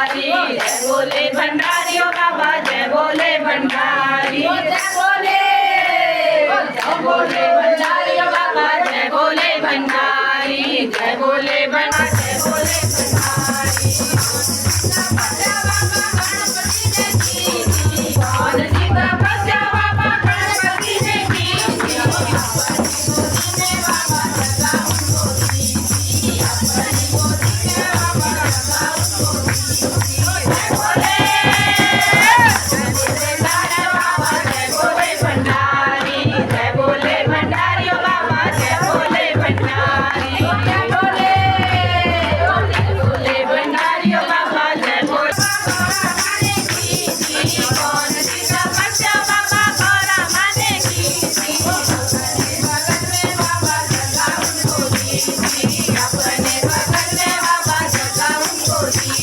भंडारी जय बोले भंडारी ओ बाबा जय बोले भंडारी जय बोले भंडारी ओ बाबा जय बोले भंडारी जय बोले भंडारी जय बोले भंडारी कौन सी तपस्या बाबा गणपति ने की अपने भगत में बाबा सदा उनको दी।